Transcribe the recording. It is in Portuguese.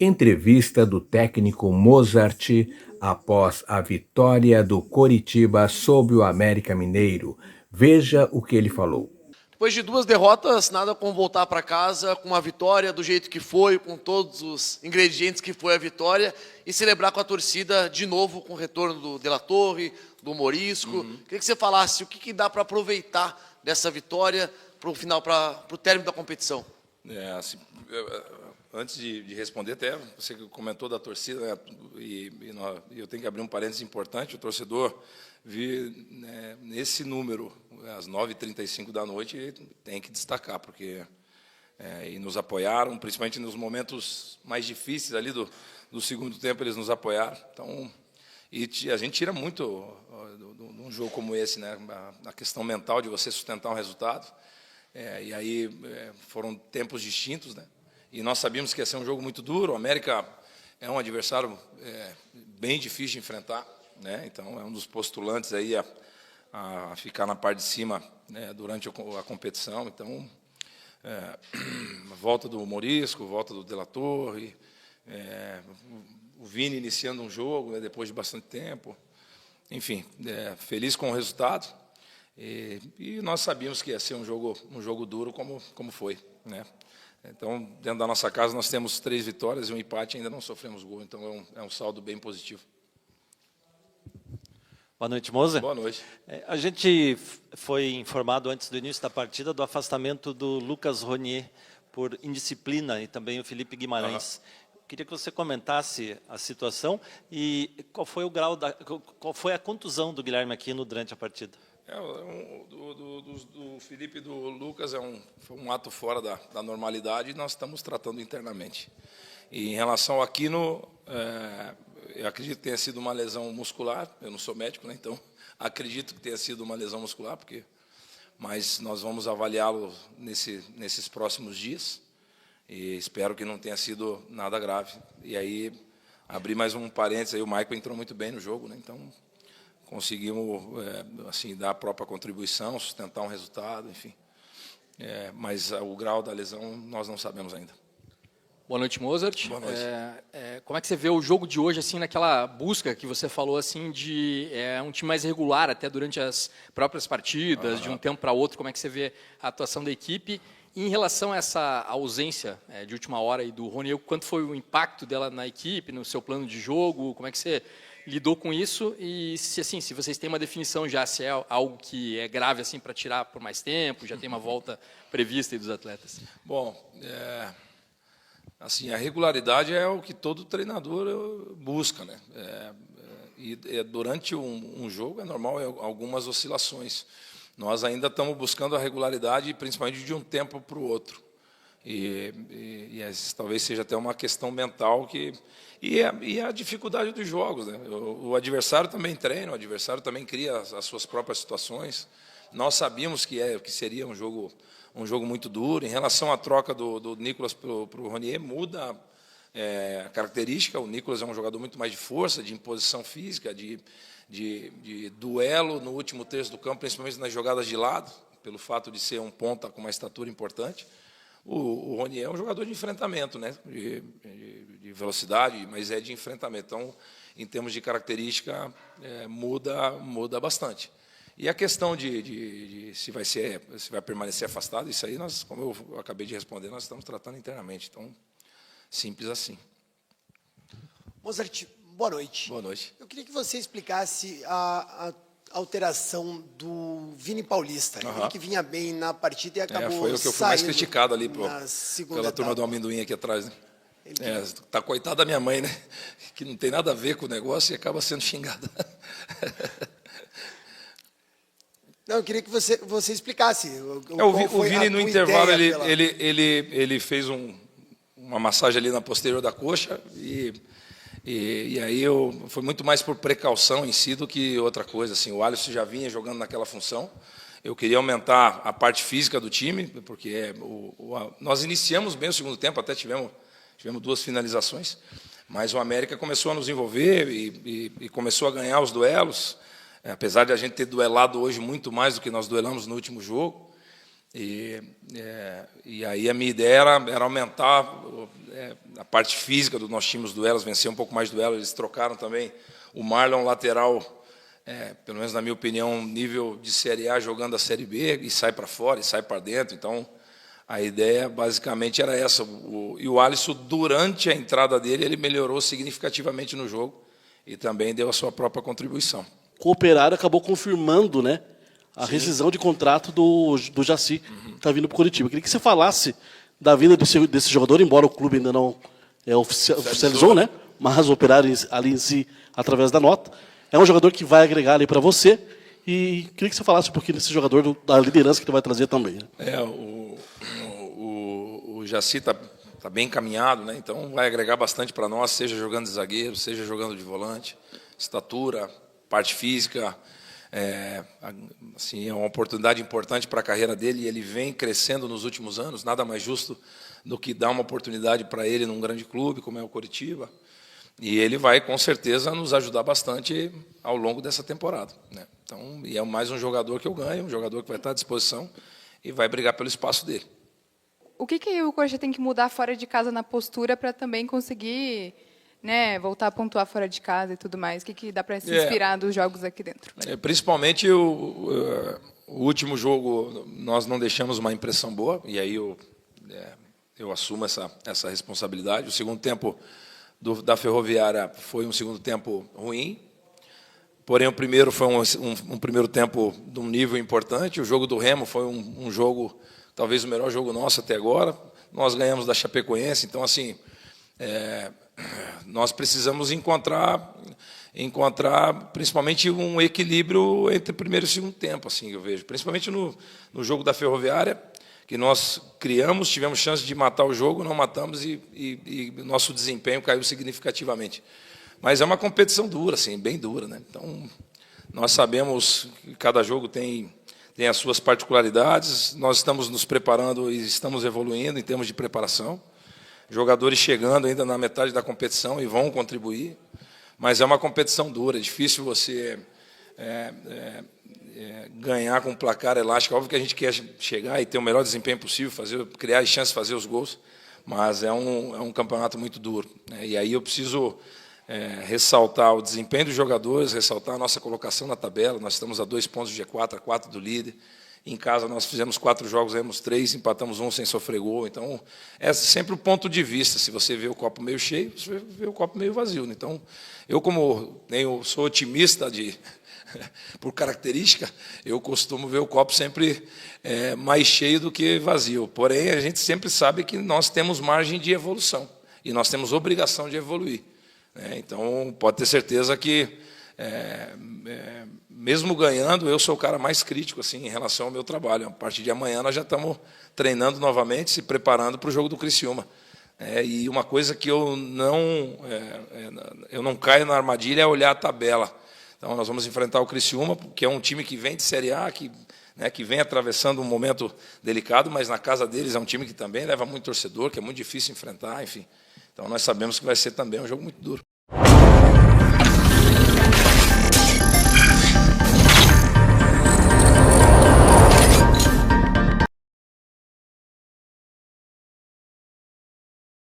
Entrevista do técnico Mozart após a vitória do Coritiba sobre o América Mineiro. Veja o que ele falou. Depois de 2 derrotas, nada como voltar para casa com uma vitória do jeito que foi, com todos os ingredientes que foi a vitória, e celebrar com a torcida de novo com o retorno do De La Torre, do Morisco. Queria que você falasse o que dá para aproveitar dessa vitória para o final, para o término da competição. Antes de responder, até você comentou da torcida, né, e eu tenho que abrir um parênteses importante. O torcedor vir, né, nesse número, às 9h35 da noite, tem que destacar, porque e nos apoiaram, principalmente nos momentos mais difíceis ali do segundo tempo, eles nos apoiaram. Então, e a gente tira muito de um jogo como esse, né, a questão mental de você sustentar um resultado. E aí foram tempos distintos, né? E nós sabíamos que ia ser um jogo muito duro. O América é um adversário bem difícil de enfrentar, né? Então é um dos postulantes aí a ficar na parte de cima, né, durante a competição. Então volta do Morisco, volta do De La Torre, o Vini iniciando um jogo, né, depois de bastante tempo. Enfim, feliz com o resultado. E nós sabíamos que ia ser um jogo duro como foi, né? Então, dentro da nossa casa, nós temos 3 vitórias e um empate, ainda não sofremos gol. Então, é um saldo bem positivo. Boa noite, Moza. Boa noite. A gente foi informado antes do início da partida do afastamento do Lucas Ronier por indisciplina e também o Felipe Guimarães. Queria que você comentasse a situação e qual foi o grau qual foi a contusão do Guilherme Aquino durante a partida. Do Felipe e do Lucas foi um ato fora da normalidade e nós estamos tratando internamente. E em relação ao Aquino, eu acredito que tenha sido uma lesão muscular. Eu não sou médico, né? Então acredito que tenha sido uma lesão muscular, mas nós vamos avaliá-lo nesses próximos dias e espero que não tenha sido nada grave. E aí, abrir mais um parênteses, aí, o Maicon entrou muito bem no jogo, né? Então conseguimos assim, dar a própria contribuição, sustentar um resultado, enfim. Mas o grau da lesão nós não sabemos ainda. Boa noite, Mozart. Boa noite. Como é que você vê o jogo de hoje, assim, naquela busca que você falou, assim, de um time mais regular até durante as próprias partidas, de um tempo para outro? Como é que você vê a atuação da equipe? E em relação a essa ausência de última hora aí do Ronier, quanto foi o impacto dela na equipe, no seu plano de jogo? Como é que você lidou com isso? E se vocês têm uma definição já, se é algo que é grave assim para tirar por mais tempo, já tem uma volta prevista aí dos atletas? Bom, assim, a regularidade é o que todo treinador busca, né? E durante um jogo é normal algumas oscilações. Nós ainda estamos buscando a regularidade, principalmente de um tempo para o outro. E talvez seja até uma questão mental e a dificuldade dos jogos, né? O adversário também treina, o adversário também cria as suas próprias situações. Nós sabíamos que seria um jogo muito duro. Em relação à troca do Nicolas para o Ronier, muda a característica. O Nicolas é um jogador muito mais de força, de imposição física, de duelo no último terço do campo, principalmente nas jogadas de lado, pelo fato de ser um ponta com uma estatura importante. O Ronier é um jogador de enfrentamento, né? De velocidade, mas é de enfrentamento. Então, em termos de característica, muda bastante. E a questão de se vai permanecer afastado, isso aí, como eu acabei de responder, nós estamos tratando internamente. Então, simples assim. Mozart, boa noite. Boa noite. Eu queria que você explicasse a alteração do Vini Paulista. Ele que vinha bem na partida e acabou foi o que eu fui mais criticado ali pela turma do etapa. amendoim aqui atrás, né? Tá coitada da minha mãe, né? Que não tem nada a ver com o negócio e acaba sendo xingada. Não, eu queria que você explicasse. O Vini, no intervalo, ele fez uma massagem ali na posterior da coxa e aí foi muito mais por precaução em si do que outra coisa. Assim, o Alisson já vinha jogando naquela função. Eu queria aumentar a parte física do time, porque nós iniciamos bem o segundo tempo, até tivemos 2 finalizações, mas o América começou a nos envolver e começou a ganhar os duelos, apesar de a gente ter duelado hoje muito mais do que nós duelamos no último jogo. E aí a minha ideia era aumentar a parte física do nosso time, os duelos, vencer um pouco mais de duelos. Eles trocaram também o Marlon lateral, pelo menos na minha opinião, nível de Série A jogando a Série B, e sai para fora, e sai para dentro. Então, a ideia basicamente era essa. E o Alisson, durante a entrada dele, ele melhorou significativamente no jogo e também deu a sua própria contribuição. O Operário acabou confirmando, né, a rescisão de contrato do Jaci, que está vindo para o Coritiba. Queria que você falasse da vinda desse jogador, embora o clube ainda não oficializou, né? Mas o Operário ali em si, através da nota. É um jogador que vai agregar ali para você. E queria que você falasse um pouquinho desse jogador, da liderança que ele vai trazer também. Né? O Jaci está bem encaminhado, né? Então vai agregar bastante para nós, seja jogando de zagueiro, seja jogando de volante, estatura, parte física. Assim, é uma oportunidade importante para a carreira dele, e ele vem crescendo nos últimos anos. Nada mais justo do que dar uma oportunidade para ele num grande clube como é o Coritiba, e ele vai com certeza nos ajudar bastante ao longo dessa temporada, né? Então, e é mais um jogador que eu ganho, um jogador que vai estar à disposição e vai brigar pelo espaço dele. O que o Coxa tem que mudar fora de casa na postura para também conseguir, né, voltar a pontuar fora de casa e tudo mais? O que dá para se inspirar dos jogos aqui dentro? Principalmente o último jogo, nós não deixamos uma impressão boa, e aí eu assumo essa responsabilidade. O segundo tempo da Ferroviária foi um segundo tempo ruim, porém o primeiro foi um primeiro tempo de um nível importante. O jogo do Remo foi um jogo, talvez o melhor jogo nosso até agora. Nós ganhamos da Chapecoense, então assim, nós precisamos encontrar principalmente um equilíbrio entre primeiro e segundo tempo, assim, eu vejo. Principalmente no jogo da Ferroviária, que nós criamos, tivemos chance de matar o jogo, não matamos, e nosso desempenho caiu significativamente. Mas é uma competição dura, assim, bem dura, né? Então, nós sabemos que cada jogo tem as suas particularidades. Nós estamos nos preparando e estamos evoluindo em termos de preparação. Jogadores chegando ainda na metade da competição e vão contribuir, mas é uma competição dura, é difícil você ganhar com um placar elástico. Óbvio que a gente quer chegar e ter o melhor desempenho possível, criar as chances de fazer os gols, mas é um campeonato muito duro, né? E aí eu preciso ressaltar o desempenho dos jogadores, ressaltar a nossa colocação na tabela. Nós estamos a 2 pontos do G4, a 4 do líder. Em casa nós fizemos 4 jogos, ganhamos 3, empatamos 1 sem sofrer gol. Então, é sempre o ponto de vista. Se você vê o copo meio cheio, você vê o copo meio vazio. Então, eu sou otimista por característica, eu costumo ver o copo sempre mais cheio do que vazio. Porém, a gente sempre sabe que nós temos margem de evolução e nós temos obrigação de evoluir, né? Então, pode ter certeza que mesmo ganhando, eu sou o cara mais crítico assim, em relação ao meu trabalho. A partir de amanhã nós já estamos treinando novamente, se preparando para o jogo do Criciúma. E uma coisa que eu não caio na armadilha é olhar a tabela. Então nós vamos enfrentar o Criciúma, que é um time que vem de Série A, que vem atravessando um momento delicado, mas na casa deles é um time que também leva muito torcedor, que é muito difícil enfrentar, enfim. Então nós sabemos que vai ser também um jogo muito duro.